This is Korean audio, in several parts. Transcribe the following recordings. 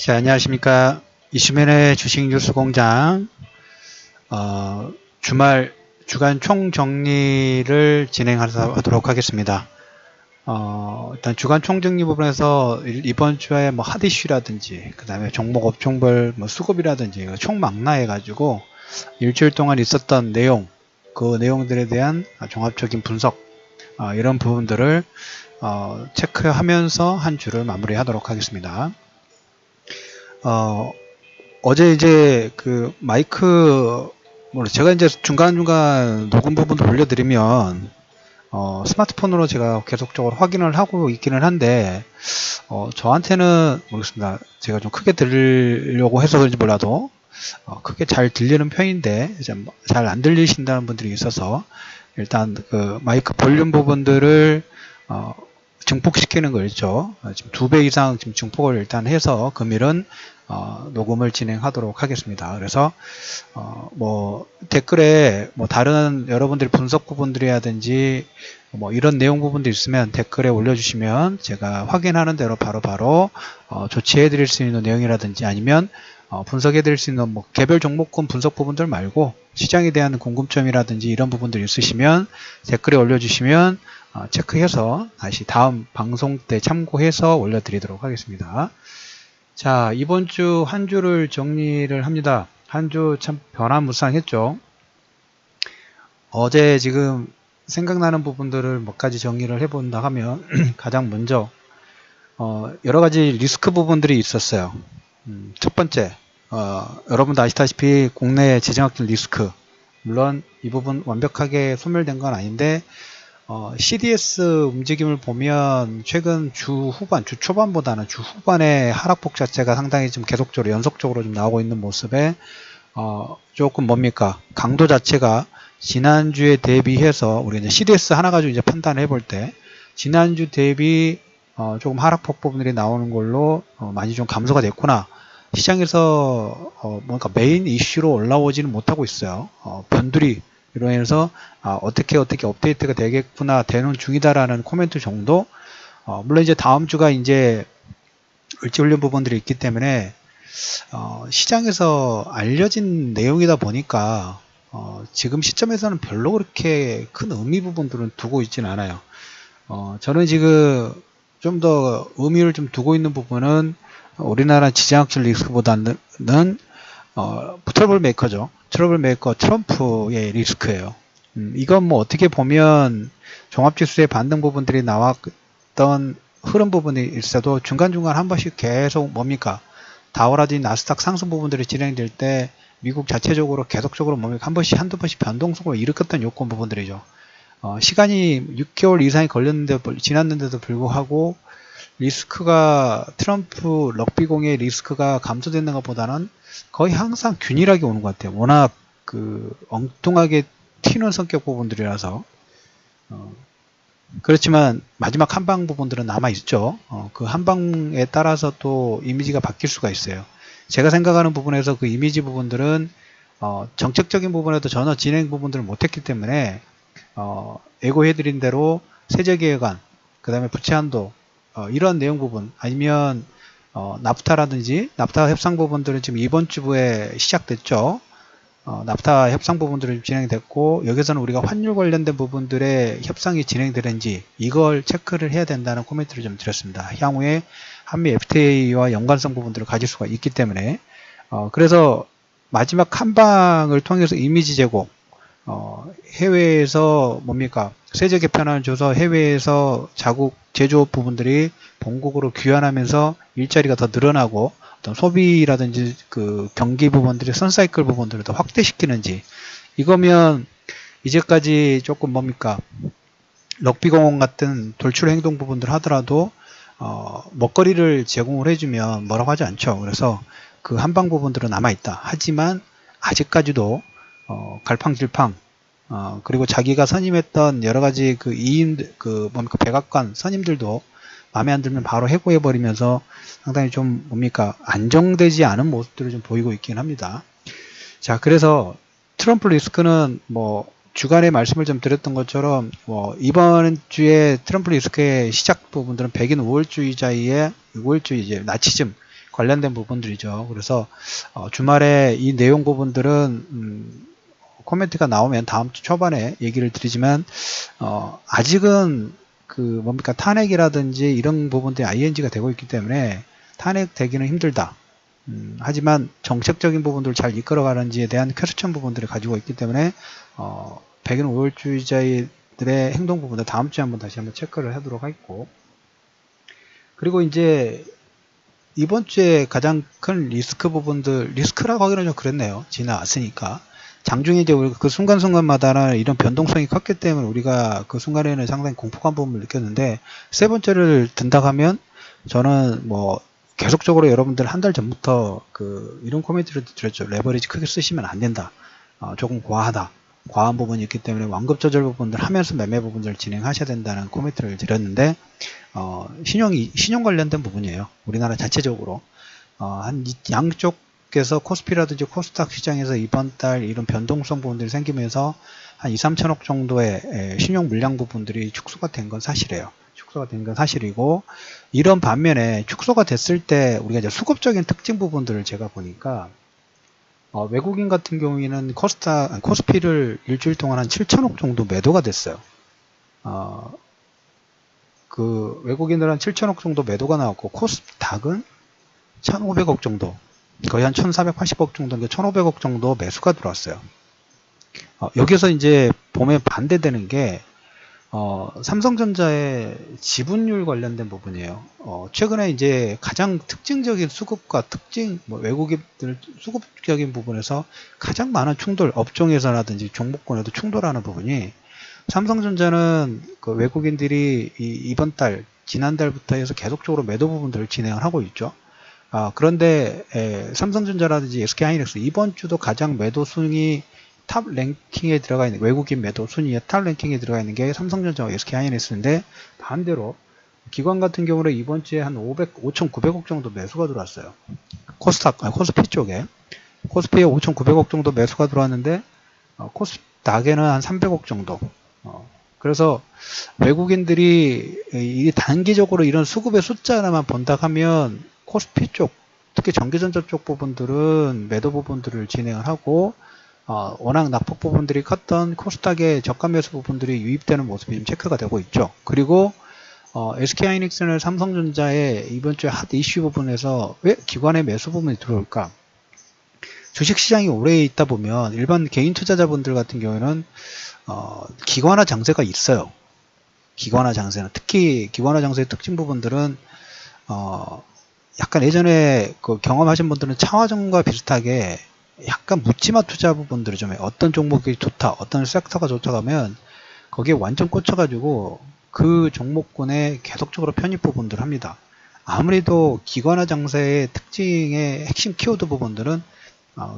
자, 안녕하십니까. 이수면의 주식 뉴스 공장, 주말 주간 총정리를 진행하도록 하겠습니다. 일단 주간 총정리 부분에서 이번 주에 뭐 핫 이슈라든지, 그 다음에 종목 업종별 뭐 수급이라든지, 총망라해가지고 일주일 동안 있었던 내용, 그 내용들에 대한 종합적인 분석, 이런 부분들을 체크하면서 한 주를 마무리하도록 하겠습니다. 어제 이제 그 마이크, 제가 이제 중간중간 녹음 부분도 올려드리면, 스마트폰으로 제가 계속적으로 확인을 하고 있기는 한데, 저한테는 모르겠습니다. 제가 좀 크게 들으려고 해서 그런지 몰라도, 크게 잘 들리는 편인데, 잘 안 들리신다는 분들이 있어서, 일단 그 마이크 볼륨 부분들을, 증폭시키는 거 있죠. 지금 2배 이상 지금 증폭을 일단 해서 금일은 녹음을 진행하도록 하겠습니다. 그래서 뭐 댓글에 뭐 다른 여러분들의 분석 부분들이라든지 뭐 이런 내용 부분도 있으면 댓글에 올려주시면 제가 확인하는 대로 바로 조치해 드릴 수 있는 내용이라든지 아니면 분석해 드릴 수 있는 뭐 개별 종목군 분석 부분들 말고 시장에 대한 궁금점이라든지 이런 부분들이 있으시면 댓글에 올려주시면 체크해서 다시 다음 방송 때 참고해서 올려드리도록 하겠습니다. 자, 이번 주 한 주를 정리를 합니다. 한 주 참 변화무쌍했죠. 어제 지금 생각나는 부분들을 몇 가지 정리를 해본다 하면 가장 먼저 여러 가지 리스크 부분들이 있었어요. 첫 번째, 여러분도 아시다시피 국내 재정학적 리스크, 물론 이 부분 완벽하게 소멸된 건 아닌데 CDS 움직임을 보면 최근 주 초반보다는 주 후반에 하락폭 자체가 상당히 좀 계속적으로 연속적으로 좀 나오고 있는 모습에 조금 뭡니까? 강도 자체가 지난주에 대비해서 우리 이제 CDS 하나 가지고 이제 판단해 볼 때 지난주 대비 조금 하락폭 부분들이 나오는 걸로 많이 좀 감소가 됐구나. 시장에서 뭔가 메인 이슈로 올라오지는 못하고 있어요. 변두리 이로 인해서 어떻게 업데이트가 되겠구나 되는 중이다라는 코멘트 정도. 물론 이제 다음 주가 이제 을지훈련 부분들이 있기 때문에 시장에서 알려진 내용이다 보니까 지금 시점에서는 별로 그렇게 큰 의미 부분들은 두고 있지는 않아요. 저는 지금 좀 더 의미를 좀 두고 있는 부분은 우리나라 지정학적 리스크보다는 트러블 메이커죠. 트러블 메이커 트럼프의 리스크예요. 이건 뭐 어떻게 보면 종합지수의 반등 부분들이 나왔던 흐름 부분이 있어도 중간중간 한 번씩 계속 뭡니까? 다우라든지 나스닥 상승 부분들이 진행될 때 미국 자체적으로 계속적으로 뭡니까? 한두 번씩 변동성을 일으켰던 요건 부분들이죠. 시간이 6개월 이상이 지났는데도 불구하고 리스크가 트럼프 럭비공의 리스크가 감소되는 것보다는 거의 항상 균일하게 오는 것 같아요. 워낙 그 엉뚱하게 튀는 성격 부분들이라서 그렇지만 마지막 한방 부분들은 남아 있죠. 그 한방에 따라서 또 이미지가 바뀔 수가 있어요. 제가 생각하는 부분에서 그 이미지 부분들은 정책적인 부분에도 전혀 진행 부분들을 못했기 때문에 예고해드린 대로 세제계획안, 그 다음에 부채한도 이런 내용 부분 아니면 납타라든지 납타 협상 부분들은 지금 이번 주부에 시작됐죠. 납타 협상 부분들이 진행됐고 여기서는 우리가 환율 관련된 부분들의 협상이 진행되는지 이걸 체크를 해야 된다는 코멘트를 좀 드렸습니다. 향후에 한미 FTA와 연관성 부분들을 가질 수가 있기 때문에 그래서 마지막 한 방을 통해서 이미지 제고 해외에서 뭡니까? 세제 개편안을 줘서 해외에서 자국 제조업 부분들이 본국으로 귀환하면서 일자리가 더 늘어나고 어떤 소비라든지 그 경기 부분들이 선사이클 부분들을 더 확대시키는지 이거면 이제까지 조금 뭡니까? 럭비공원 같은 돌출 행동 부분들 하더라도 먹거리를 제공을 해주면 뭐라고 하지 않죠. 그래서 그 한방 부분들은 남아있다. 하지만 아직까지도 갈팡질팡 그리고 자기가 선임했던 여러가지 그 뭡니까 백악관 선임들도 마음에 안 들면 바로 해고해 버리면서 상당히 좀 뭡니까 안정되지 않은 모습들을 좀 보이고 있긴 합니다. 자, 그래서 트럼프 리스크는 뭐 주간에 말씀을 좀 드렸던 것처럼 뭐 이번 주에 트럼프 리스크의 시작 부분들은 백인 우월주의자의 우월주의 이제 나치즘 관련된 부분들이죠. 그래서 주말에 이 내용 부분들은 코멘트가 나오면 다음 주 초반에 얘기를 드리지만 아직은 그 뭡니까 탄핵이라든지 이런 부분들이 ING가 되고 있기 때문에 탄핵되기는 힘들다. 하지만 정책적인 부분들을 잘 이끌어가는지에 대한 퀘스천 부분들을 가지고 있기 때문에 백인 우월주의자들의 행동 부분들 다음 주에 다시 한번 체크를 하도록 하겠고, 그리고 이제 이번 주에 가장 큰 리스크 부분들, 리스크라고 하기는 좀 그랬네요. 지나왔으니까. 장중에 이제 그 순간순간마다 이런 변동성이 컸기 때문에 우리가 그 순간에는 상당히 공포감 부분을 느꼈는데, 세 번째를 든다고 하면 저는 뭐 계속적으로 여러분들 한 달 전부터 이런 코멘트를 드렸죠. 레버리지 크게 쓰시면 안 된다. 조금 과하다. 과한 부분이 있기 때문에 완급 조절 부분들 하면서 매매 부분들을 진행하셔야 된다는 코멘트를 드렸는데, 신용 관련된 부분이에요. 우리나라 자체적으로. 한 양쪽에서 코스피라든지 코스닥 시장에서 이번 달 이런 변동성 부분들이 생기면서 한 2, 3천억 정도의 신용 물량 부분들이 축소가 된 건 사실이에요. 축소가 된 건 사실이고, 이런 반면에 축소가 됐을 때 우리가 이제 수급적인 특징 부분들을 제가 보니까 외국인 같은 경우에는 코스피를 일주일 동안 한 7천억 정도 매도가 됐어요. 그 외국인들은 한 7천억 정도 매도가 나왔고, 코스닥은 1,500억 정도, 거의 한 1,480억 정도, 1,500억 정도 매수가 들어왔어요. 여기서 이제 보면 반대되는 게 삼성전자의 지분율 관련된 부분이에요. 최근에 이제 가장 특징적인 수급과 외국인들 수급적인 부분에서 가장 많은 충돌, 업종에서라든지 종목군에도 충돌하는 부분이, 삼성전자는 그 외국인들이 이번 달, 지난달부터 해서 계속적으로 매도 부분들을 진행을 하고 있죠. 그런데 삼성전자라든지 SK하이닉스 이번 주도 가장 매도 순위 탑 랭킹에 들어가 있는, 외국인 매도 순위의 탑 랭킹에 들어가 있는 게 삼성전자와 SK하이닉스인데, 반대로 기관 같은 경우는 이번 주에 한 5,900억 정도 매수가 들어왔어요. 코스피 쪽에. 코스피에 5,900억 정도 매수가 들어왔는데, 코스닥에는 한 300억 정도. 그래서 외국인들이 이 단기적으로 이런 수급의 숫자만 본다 하면 코스피 쪽, 특히 전기전자 쪽 부분들은 매도 부분들을 진행을 하고, 워낙 낙폭 부분들이 컸던 코스닥의 저가 매수 부분들이 유입되는 모습이 좀 체크가 되고 있죠. 그리고 SK하이닉스는 삼성전자의 이번 주에 핫 이슈 부분에서 왜 기관의 매수 부분이 들어올까? 주식시장이 오래 있다 보면 일반 개인 투자자분들 같은 경우에는 기관화 장세가 있어요. 기관화 장세는, 특히 기관화 장세의 특징 부분들은 약간 예전에 경험하신 분들은 차화정과 비슷하게 약간 묻지마 투자 부분들이 좀 어떤 종목이 좋다, 어떤 섹터가 좋다 하면 거기에 완전 꽂혀가지고 그 종목군에 계속적으로 편입 부분들을 합니다. 아무래도 기관화 장세의 특징의 핵심 키워드 부분들은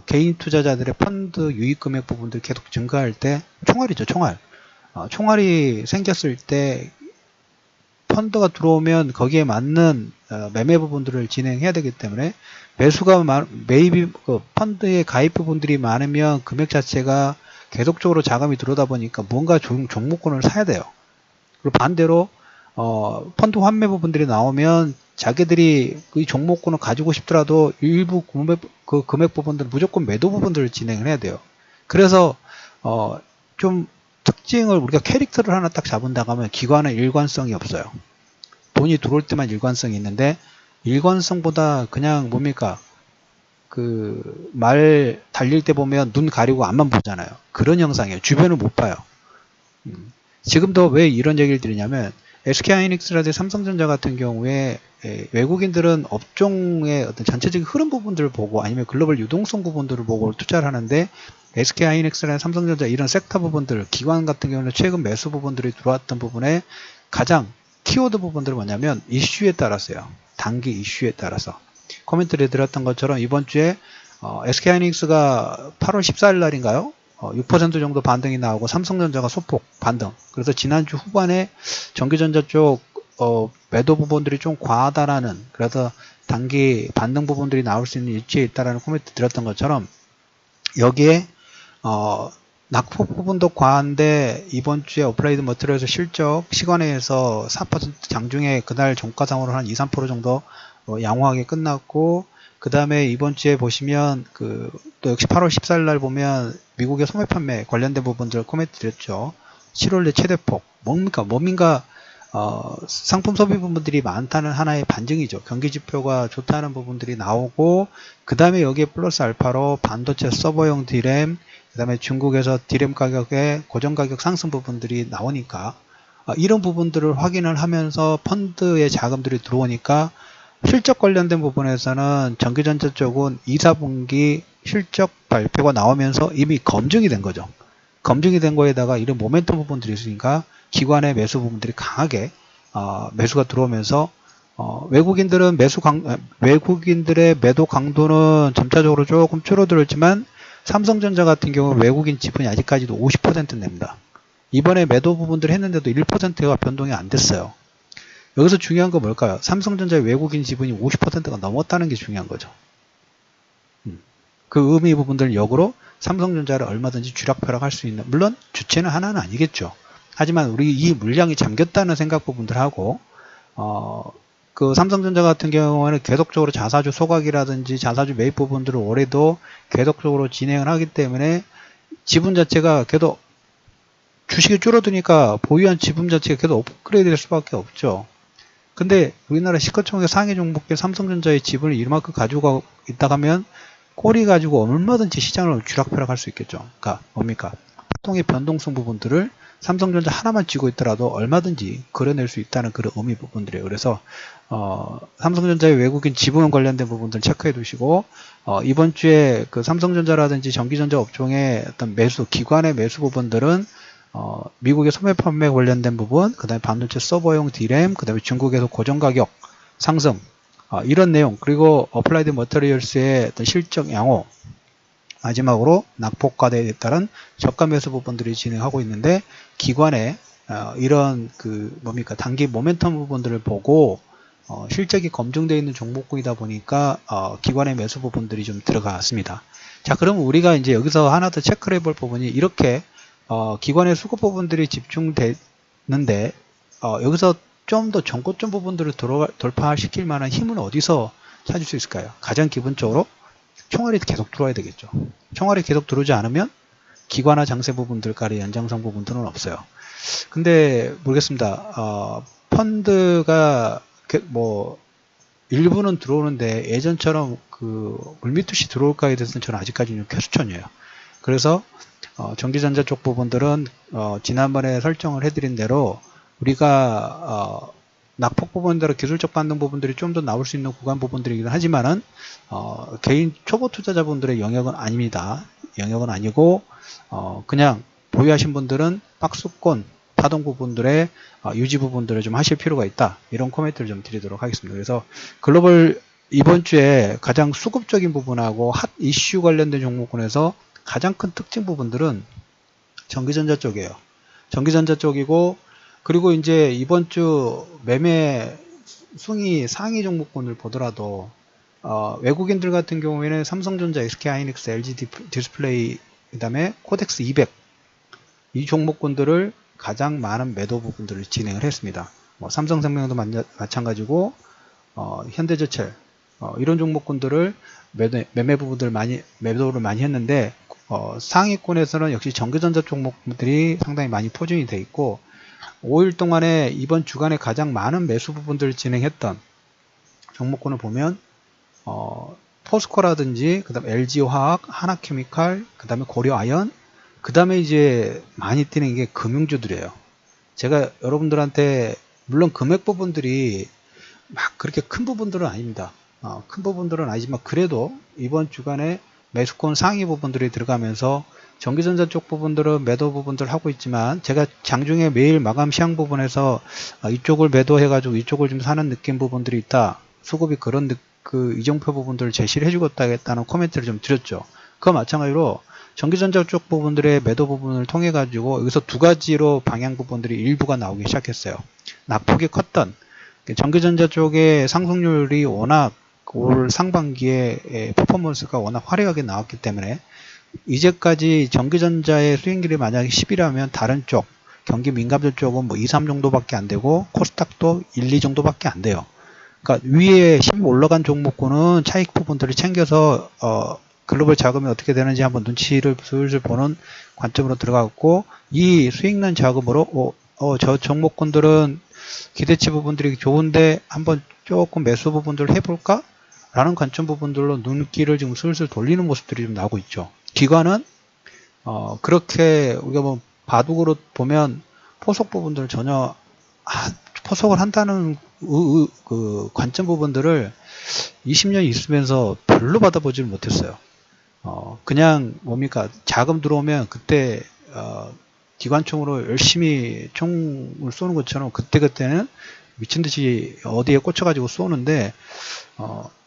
개인 투자자들의 펀드 유입 금액 부분들 계속 증가할 때, 총알이죠, 총알. 총알이 생겼을 때 펀드가 들어오면 거기에 맞는 매매 부분들을 진행해야 되기 때문에, 펀드의 가입 부분들이 많으면 금액 자체가 계속적으로 자금이 들어오다 보니까 뭔가 종목군을 사야 돼요. 그리고 반대로 펀드 환매 부분들이 나오면 자기들이 이 종목군을 가지고 싶더라도 일부 금액 부분들은 무조건 매도 부분들을 진행을 해야 돼요. 그래서 좀 특징을, 우리가 캐릭터를 하나 딱 잡은다고 하면 기관은 일관성이 없어요. 돈이 들어올 때만 일관성이 있는데, 일관성보다 그냥 뭡니까, 말 달릴 때 보면 눈 가리고 앞만 보잖아요. 그런 형상이에요. 주변을 못 봐요. 지금도 왜 이런 얘기를 드리냐면, SK하이닉스라든지 삼성전자 같은 경우에 외국인들은 업종의 어떤 전체적인 흐름 부분들을 보고, 아니면 글로벌 유동성 부분들을 보고 투자를 하는데, SK하이닉스나 삼성전자 이런 섹터 부분들, 기관 같은 경우는 최근 매수 부분들이 들어왔던 부분에 가장 키워드 부분들은 뭐냐면 이슈에 따라서요. 단기 이슈에 따라서. 코멘트를 드렸던 것처럼 이번 주에 SK하이닉스가 8월 14일 날인가요? 6% 정도 반등이 나오고, 삼성전자가 소폭 반등. 그래서 지난주 후반에 전기전자 쪽 매도 부분들이 좀 과하다라는, 그래서 단기 반등 부분들이 나올 수 있는 위치에 있다라는 코멘트 드렸던 것처럼, 여기에 낙폭 부분도 과한데 이번 주에 어플라이드 머티리얼에서 실적 시간에서 4% 장중에 그날 종가상으로 한 2, 3% 정도 양호하게 끝났고, 그 다음에 이번 주에 보시면 또 역시 8월 14일 날 보면 미국의 소매 판매 관련된 부분들 코멘트 드렸죠. 7월 내 최대폭 뭡니까 상품 소비 부분들이 많다는 하나의 반증이죠. 경기 지표가 좋다는 부분들이 나오고, 그 다음에 여기에 플러스 알파로 반도체 서버용 디램, 그 다음에 중국에서 디램 가격의 고정 가격 상승 부분들이 나오니까 이런 부분들을 확인을 하면서 펀드의 자금들이 들어오니까 실적 관련된 부분에서는 전기전자 쪽은 2, 4분기 실적 발표가 나오면서 이미 검증이 된 거죠. 검증이 된 거에다가 이런 모멘텀 부분들이 있으니까 기관의 매수 부분들이 강하게 매수가 들어오면서 외국인들의 매도 강도는 점차적으로 조금 줄어들었지만 삼성전자 같은 경우는 외국인 지분이 아직까지도 50% 냅니다. 이번에 매도 부분들 했는데도 1%가 변동이 안 됐어요. 여기서 중요한 건 뭘까요? 삼성전자의 외국인 지분이 50%가 넘었다는 게 중요한 거죠. 그 의미 부분들 역으로 삼성전자를 얼마든지 주락펴락할 수 있는, 물론 주체는 하나는 아니겠죠. 하지만 우리 이 물량이 잠겼다는 생각 부분들하고 그 삼성전자 같은 경우에는 계속적으로 자사주 소각이라든지 자사주 매입 부분들을 올해도 계속적으로 진행을 하기 때문에 지분 자체가 계속 주식이 줄어드니까 보유한 지분 자체가 계속 업그레이드 될 수밖에 없죠. 근데 우리나라 시가총액 상위 종목의 삼성전자의 지분을 이만큼 가지고 있다 하면 꼬리 가지고 얼마든지 시장을 주락펴락할 수 있겠죠. 그러니까 뭡니까? 파동의 변동성 부분들을 삼성전자 하나만 쥐고 있더라도 얼마든지 그려낼 수 있다는 그런 의미 부분들이에요. 그래서 삼성전자의 외국인 지분 관련된 부분들 체크해 두시고 이번 주에 그 삼성전자라든지 전기전자 업종의 어떤 기관의 매수 부분들은 미국의 소매 판매 관련된 부분, 그 다음에 반도체 서버용 디램, 그 다음에 중국에서 고정 가격 상승, 이런 내용, 그리고 어플라이드 머터리얼스의 어떤 실적 양호, 마지막으로 낙폭과대에 따른 저가 매수 부분들이 진행하고 있는데, 기관의 이런 단기 모멘텀 부분들을 보고 실적이 검증되어 있는 종목군이다 보니까 기관의 매수 부분들이 좀 들어갔습니다. 자, 그럼 우리가 이제 여기서 하나 더 체크를 해볼 부분이 이렇게 기관의 수급 부분들이 집중되는데 여기서 좀 더 전고점 부분들을 돌파시킬 만한 힘은 어디서 찾을 수 있을까요? 가장 기본적으로 총알이 계속 들어와야 되겠죠. 총알이 계속 들어오지 않으면 기관화 장세 부분들까지 연장성 부분들은 없어요. 근데 모르겠습니다. 펀드가 일부는 들어오는데 예전처럼 물밑듯이 들어올까에 대해서는 저는 아직까지는 쾌수천이에요. 그래서 전기전자 쪽 부분들은 지난번에 설정을 해드린 대로 우리가 낙폭 부분대로 기술적 반등 부분들이 좀 더 나올 수 있는 구간 부분들이긴 하지만은 개인 초보 투자자분들의 영역은 아닙니다. 영역은 아니고 그냥 보유하신 분들은 박스권 파동 부분들의 유지 부분들을 좀 하실 필요가 있다. 이런 코멘트를 좀 드리도록 하겠습니다. 그래서 글로벌 이번 주에 가장 수급적인 부분하고 핫 이슈 관련된 종목군에서 가장 큰 특징 부분들은 전기전자 쪽이에요. 전기전자 쪽이고, 그리고 이제 이번 주 매매 순위 상위 종목군을 보더라도 외국인들 같은 경우에는 삼성전자, SK하이닉스, LG 디스플레이, 그 다음에 코덱스 200 이 종목군들을 가장 많은 매도 부분들을 진행을 했습니다. 삼성생명도 마찬가지고 현대제철 이런 종목군들을 매매 부분들 매도를 많이 했는데 상위권에서는 역시 전기전자 종목들이 상당히 많이 포진이 돼 있고, 5일 동안에 이번 주간에 가장 많은 매수 부분들을 진행했던 종목군을 보면 포스코라든지 그 다음에 LG화학, 하나케미칼, 그 다음에 고려아연, 그 다음에 이제 많이 뛰는 게 금융주들이에요. 제가 여러분들한테 물론 금액 부분들이 막 그렇게 큰 부분들은 아닙니다. 큰 부분들은 아니지만 그래도 이번 주간에 매수권 상위 부분들이 들어가면서 전기전자 쪽 부분들은 매도 부분들 하고 있지만, 제가 장중에 매일 마감 시황 부분에서 이쪽을 매도해 가지고 이쪽을 좀 사는 느낌 부분들이 있다, 수급이 그런 이정표 부분들을 제시를 해주겠다는 코멘트를 좀 드렸죠. 그와 마찬가지로 전기전자 쪽 부분들의 매도 부분을 통해 가지고 여기서 두 가지로 방향 부분들이 일부가 나오기 시작했어요. 낙폭이 컸던 전기전자 쪽의 상승률이 워낙 올 상반기에 퍼포먼스가 워낙 화려하게 나왔기 때문에 이제까지 전기전자의 수익률이 만약에 10이라면 다른 쪽 경기 민감들 쪽은 2, 3 정도밖에 안 되고 코스닥도 1, 2 정도밖에 안 돼요. 그러니까 위에 힘 올라간 종목군은 차익 부분들을 챙겨서 글로벌 자금이 어떻게 되는지 한번 눈치를 슬슬 보는 관점으로 들어갔고, 이 수익난 자금으로 저 종목군들은 기대치 부분들이 좋은데 한번 조금 매수 부분들을 해볼까? 라는 관점 부분들로 눈길을 지금 슬슬 돌리는 모습들이 좀 나오고 있죠. 기관은 그렇게 우리가 뭐 바둑으로 보면 포석 부분들을 전혀 포석을 한다는 그 관점 부분들을 20년 있으면서 별로 받아보지를 못했어요. 그냥 뭡니까, 자금 들어오면 그때 기관총으로 열심히 총을 쏘는 것처럼 그때는 미친듯이 어디에 꽂혀가지고 쏘는데,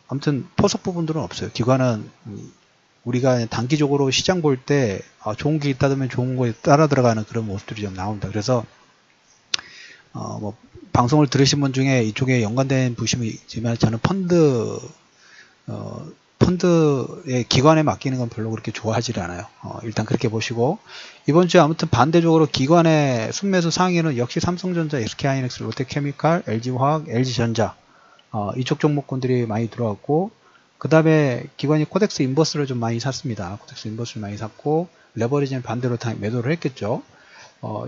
아무튼 포석 부분들은 없어요. 기관은 우리가 단기적으로 시장 볼 때 좋은 게 있다 보면 좋은 거에 따라 들어가는 그런 모습들이 좀 나온다. 그래서 뭐 방송을 들으신 분 중에 이쪽에 연관된 보시면 있지만, 저는 펀드의 기관에 맡기는 건 별로 그렇게 좋아하지 않아요. 일단 그렇게 보시고, 이번 주에 아무튼 반대적으로 기관의 순매수 상위는 역시 삼성전자, SK하이닉스, 롯데케미칼, LG화학, LG전자 이쪽 종목군들이 많이 들어왔고, 그 다음에 기관이 코덱스 인버스를 좀 많이 샀습니다. 코덱스 인버스를 많이 샀고, 레버리지는 반대로 다 매도를 했겠죠.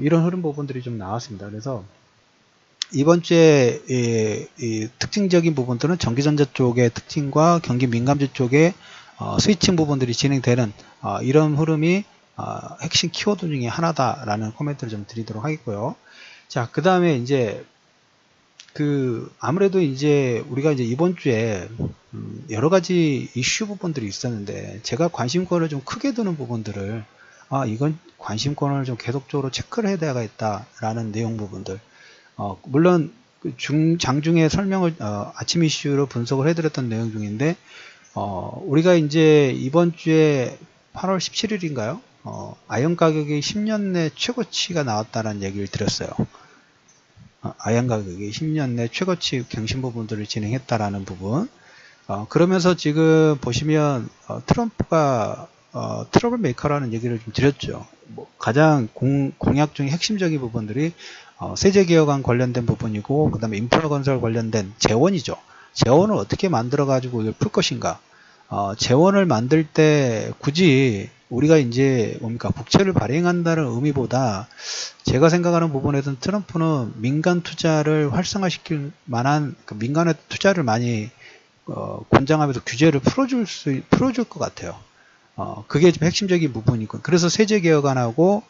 이런 흐름 부분들이 좀 나왔습니다. 그래서 이번 주에 이 특징적인 부분들은 전기전자 쪽의 특징과 경기 민감주 쪽의 스위칭 부분들이 진행되는 이런 흐름이 핵심 키워드 중에 하나다라는 코멘트를 좀 드리도록 하겠고요. 자, 그 다음에 이제 아무래도 이제 우리가 이제 이번 주에 여러 가지 이슈 부분들이 있었는데, 제가 관심권을 좀 크게 두는 부분들을 이건 관심권을 좀 계속적으로 체크를 해야 되겠다라는 내용 부분들, 물론 장중에 설명을 아침 이슈로 분석을 해드렸던 내용 중인데, 우리가 이제 이번 주에 8월 17일인가요? 아연 가격이 10년 내 최고치가 나왔다는 얘기를 드렸어요. 아연 가격이 10년 내 최고치 갱신 부분들을 진행했다라는 부분. 그러면서 지금 보시면 트럼프가 트러블 메이커라는 얘기를 좀 드렸죠. 가장 공약 중에 핵심적인 부분들이 세제개혁안 관련된 부분이고, 그 다음에 인프라 건설 관련된 재원이죠. 재원을 어떻게 만들어 가지고 이걸 풀 것인가. 재원을 만들 때 굳이 우리가 이제 뭡니까, 국채를 발행한다는 의미보다 제가 생각하는 부분에서는 트럼프는 민간 투자를 활성화시킬 만한 민간의 투자를 많이 권장하면서 규제를 풀어줄 것 같아요. 그게 좀 핵심적인 부분이고, 그래서 세제개혁안하고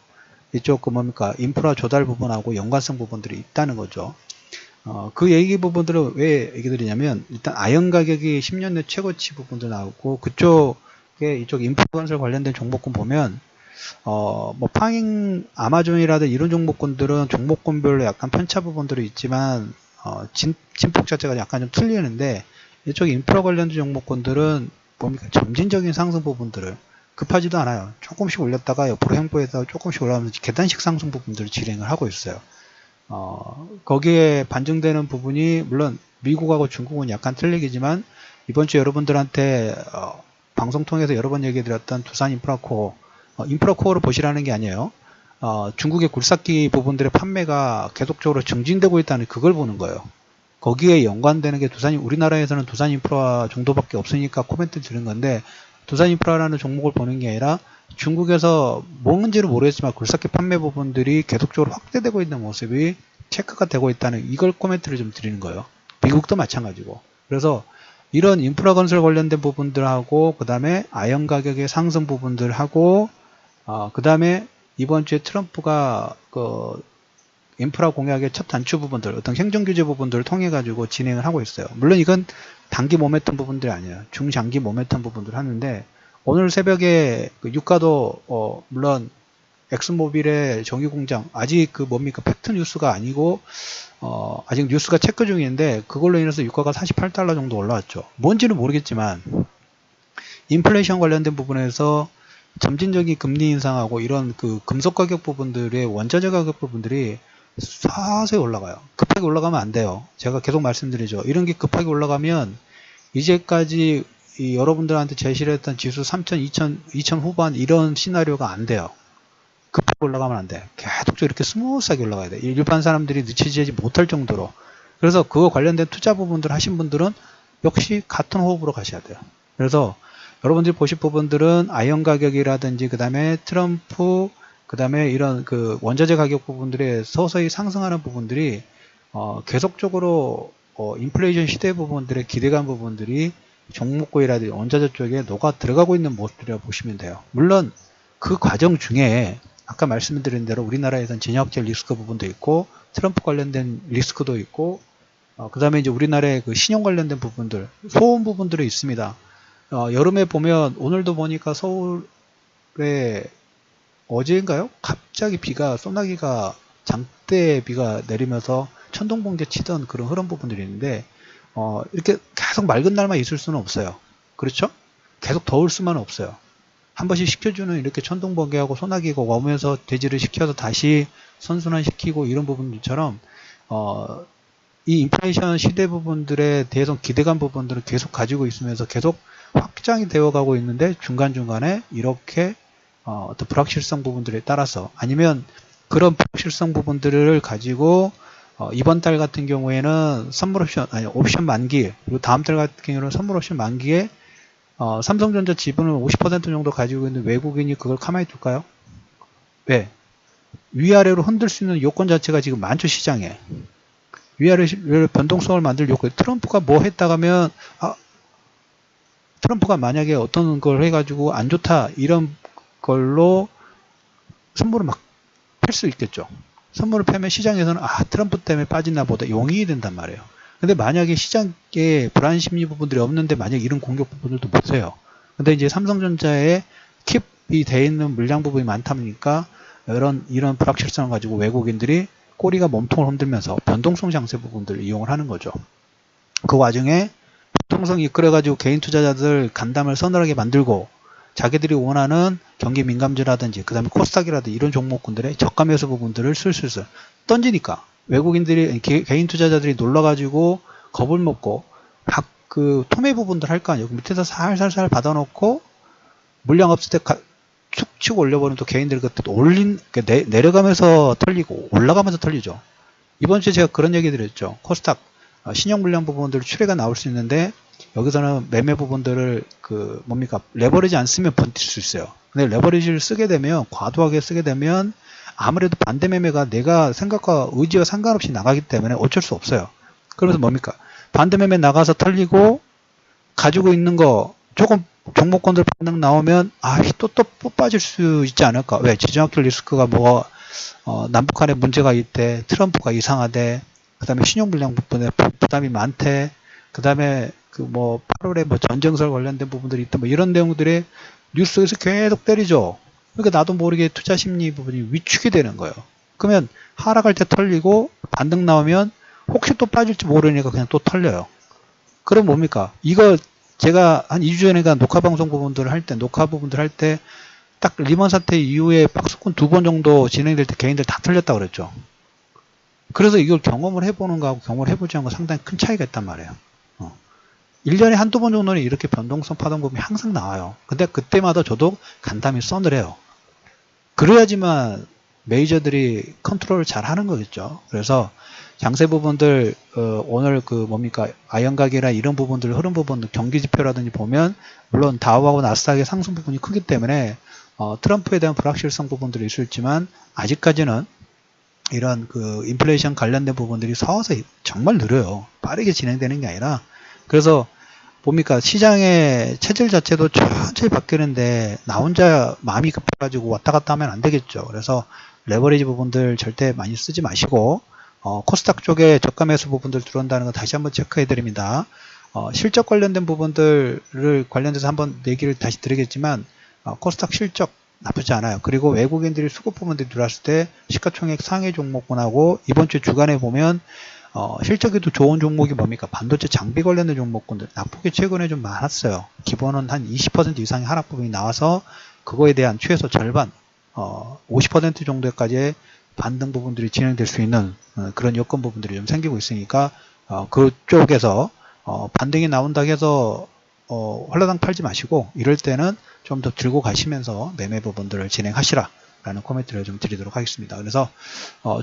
이쪽 뭡니까, 인프라 조달 부분하고 연관성 부분들이 있다는 거죠. 그 얘기 부분들을 왜 얘기 드리냐면, 일단 아연 가격이 10년 내 최고치 부분도 나오고, 그쪽에 이쪽 인프라 건설 관련된 종목군 보면 뭐 아마존이라든 이런 종목군들은 종목군별로 약간 편차 부분들이 있지만 진폭 자체가 약간 좀 틀리는데, 이쪽 인프라 관련된 종목군들은 뭡니까, 점진적인 상승 부분들을 급하지도 않아요. 조금씩 올렸다가 옆으로 횡보해서 조금씩 올라가면서 계단식 상승 부분들을 진행을 하고 있어요. 거기에 반증되는 부분이, 물론 미국하고 중국은 약간 틀리겠지만, 이번 주 여러분들한테 방송 통해서 여러 번 얘기 드렸던 두산 인프라코어, 인프라코어를 보시라는 게 아니에요. 중국의 굴삭기 부분들의 판매가 계속적으로 증진되고 있다는 그걸 보는 거예요. 거기에 연관되는 게 우리나라에서는 두산 인프라 정도밖에 없으니까 코멘트 드린 건데, 두산 인프라라는 종목을 보는 게 아니라 중국에서 뭔지는 모르겠지만 굴삭기 판매 부분들이 계속적으로 확대되고 있는 모습이 체크가 되고 있다는, 이걸 코멘트를 좀 드리는 거예요. 미국도 마찬가지고. 그래서 이런 인프라 건설 관련된 부분들하고, 그 다음에 아연 가격의 상승 부분들하고, 그 다음에 이번 주에 트럼프가 인프라 공약의 첫 단추 부분들, 어떤 행정규제 부분들을 통해 가지고 진행을 하고 있어요. 물론 이건 단기 모멘텀 부분들이 아니에요. 중장기 모멘텀 부분들을 하는데, 오늘 새벽에 유가도 물론 엑스모빌의 정유공장, 아직 팩트 뉴스가 아니고 아직 뉴스가 체크 중인데, 그걸로 인해서 유가가 48달러 정도 올라왔죠. 뭔지는 모르겠지만 인플레이션 관련된 부분에서 점진적인 금리 인상하고 이런 금속 가격 부분들의 원자재 가격 부분들이 서서히 올라가요. 급하게 올라가면 안 돼요. 제가 계속 말씀드리죠. 이런 게 급하게 올라가면 이제까지 여러분들한테 제시를 했던 지수 3,000, 2,000 후반 이런 시나리오가 안 돼요. 급하게 올라가면 안 돼. 계속 이렇게 스무스하게 올라가야 돼. 일반 사람들이 늦춰지지 못할 정도로 그래서 그거 관련된 투자 부분들 하신 분들은 역시 같은 호흡으로 가셔야 돼요. 그래서 여러분들이 보실 부분들은 아이언 가격이라든지 그 다음에 트럼프 그 다음에 이런 그 원자재 가격 부분들의 서서히 상승하는 부분들이 계속적으로 인플레이션 시대 부분들의 기대감 부분들이 종목고이라든지 원자재 쪽에 녹아 들어가고 있는 모습이라고 보시면 돼요. 물론 그 과정 중에 아까 말씀드린 대로 우리나라에선 진영학적 리스크 부분도 있고 트럼프 관련된 리스크도 있고 그 다음에 이제 우리나라의 그 신용 관련된 부분들 소음 부분들이 있습니다. 여름에 보면 오늘도 보니까 서울에 어제인가요? 갑자기 비가 소나기가 장대 비가 내리면서 천둥번개 치던 그런 흐름 부분들이 있는데 이렇게 계속 맑은 날만 있을 수는 없어요. 그렇죠? 계속 더울 수만 없어요. 한 번씩 식혀주는 이렇게 천둥번개하고 소나기가 오면서 대지를 식혀서 다시 선순환시키고 이런 부분들처럼 이 인플레이션 시대 부분들에 대해서 기대감 부분들을 계속 가지고 있으면서 계속 확장이 되어 가고 있는데 중간중간에 이렇게 어떤 불확실성 부분들에 따라서 아니면 그런 불확실성 부분들을 가지고 이번 달 같은 경우에는 선물 옵션, 아니 옵션 만기, 그리고 다음 달 같은 경우에는 선물 옵션 만기에 삼성전자 지분을 50% 정도 가지고 있는 외국인이 그걸 가만히 둘까요? 왜? 위아래로 흔들 수 있는 요건 자체가 지금 많죠, 시장에. 위아래로 변동성을 만들 요건. 트럼프가 뭐 했다가 하면, 트럼프가 만약에 어떤 걸 해가지고 안 좋다, 이런 걸로 선물을 막 팔 수 있겠죠. 선물을 팔면 시장에서는 트럼프 때문에 빠지나 보다 용인이 된단 말이에요. 근데 만약에 시장에 불안 심리 부분들이 없는데 만약 이런 공격 부분들도 못 해요. 근데 이제 삼성전자에 킵이 돼 있는 물량 부분이 많다 보니까 이런 불확실성을 가지고 외국인들이 꼬리가 몸통을 흔들면서 변동성 장세 부분들을 이용을 하는 거죠. 그 와중에 변동성 이끌어가지고 개인 투자자들 간담을 서늘하게 만들고 자기들이 원하는 경기 민감주라든지 그 다음에 코스닥이라든지 이런 종목군들의 저가 매수 부분들을 슬슬슬 던지니까 외국인들이 개인 투자자들이 놀러가지고 겁을 먹고 막 그 토매 부분들 할 거 아니에요. 밑에서 살살살 받아놓고 물량 없을 때 축 치고 올려버리면 또 개인들이 그때 내려가면서 털리고 올라가면서 털리죠. 이번 주에 제가 그런 얘기 드렸죠. 코스닥 신용 물량 부분들 출회가 나올 수 있는데 여기서는 매매 부분들을 레버리지 안 쓰면 버틸 수 있어요. 근데 레버리지를 쓰게 되면 과도하게 쓰게 되면 아무래도 반대 매매가 내가 생각과 의지와 상관없이 나가기 때문에 어쩔 수 없어요. 그래서 뭡니까? 반대 매매 나가서 털리고 가지고 있는 거 조금 종목권들 반등 나오면 또 빠질 수 있지 않을까? 왜? 지정학적 리스크가 남북한에 문제가 있대, 트럼프가 이상하대, 그 다음에 신용불량 부분에 부담이 많대, 그 다음에 8월에 전쟁설 관련된 부분들이 있다, 이런 내용들이 뉴스에서 계속 때리죠. 그러니까 나도 모르게 투자 심리 부분이 위축이 되는 거예요. 그러면 하락할 때 털리고 반등 나오면 혹시 또 빠질지 모르니까 그냥 또 털려요. 그럼 뭡니까? 이거 제가 한 2주 전에 녹화 부분들 할 때 딱 리먼 사태 이후에 박스권 2번 정도 진행될 때 개인들 다 털렸다 그랬죠. 그래서 이걸 경험을 해보는 거하고 경험을 해보지 않은 거 상당히 큰 차이가 있단 말이에요. 1년에 한두 번 정도는 이렇게 변동성 파동 부분이 항상 나와요. 근데 그때마다 저도 간담이 서늘해요. 그래야지만 메이저들이 컨트롤을 잘 하는 거겠죠. 그래서 장세 부분들 오늘 아이언 가격이나 이런 부분들 흐름 부분들 경기 지표라든지 보면 물론 다우하고 나스닥의 상승 부분이 크기 때문에 트럼프에 대한 불확실성 부분들이 있을지만 아직까지는 이런 인플레이션 관련된 부분들이 서서히 정말 느려요. 빠르게 진행되는 게 아니라. 그래서 뭡니까? 시장의 체질 자체도 천천히 바뀌는데 나 혼자 마음이 급해가지고 왔다 갔다 하면 안 되겠죠. 그래서 레버리지 부분들 절대 많이 쓰지 마시고 코스닥 쪽에 저가 매수 부분들 들어온다는 거 다시 한번 체크해 드립니다. 실적 관련된 부분들을 관련돼서 한번 얘기를 다시 드리겠지만 코스닥 실적 나쁘지 않아요. 그리고 외국인들이 수급 부분들이 들어왔을 때 시가총액 상위 종목군하고 이번 주 주간에 보면 실적에도 좋은 종목이 뭡니까? 반도체 장비 관련된 종목군들 낙폭이 최근에 좀 많았어요. 기본은 한 20% 이상의 하락 부분이 나와서 그거에 대한 최소 절반 50% 정도까지의 반등 부분들이 진행될 수 있는 그런 여건 부분들이 좀 생기고 있으니까 그쪽에서 반등이 나온다고 해서 홀라당 팔지 마시고 이럴 때는 좀 더 들고 가시면서 매매 부분들을 진행하시라, 라는 코멘트를 좀 드리도록 하겠습니다. 그래서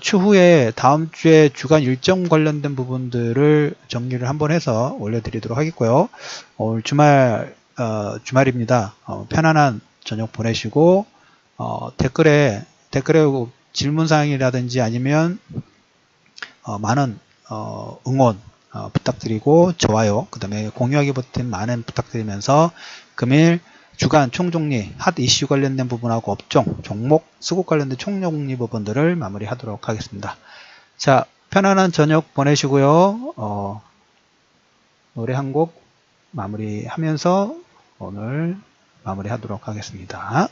추후에 다음 주에 주간 일정 관련된 부분들을 정리를 한번 해서 올려드리도록 하겠고요. 오늘 주말입니다. 편안한 저녁 보내시고 댓글에 질문사항이라든지 아니면 많은 응원 부탁드리고 좋아요, 그 다음에 공유하기 버튼 많은 부탁드리면서 금일 주간 총정리 핫 이슈 관련된 부분하고 업종, 종목, 수급 관련된 총정리 부분들을 마무리하도록 하겠습니다. 자, 편안한 저녁 보내시고요. 노래 한 곡 마무리하면서 오늘 마무리하도록 하겠습니다.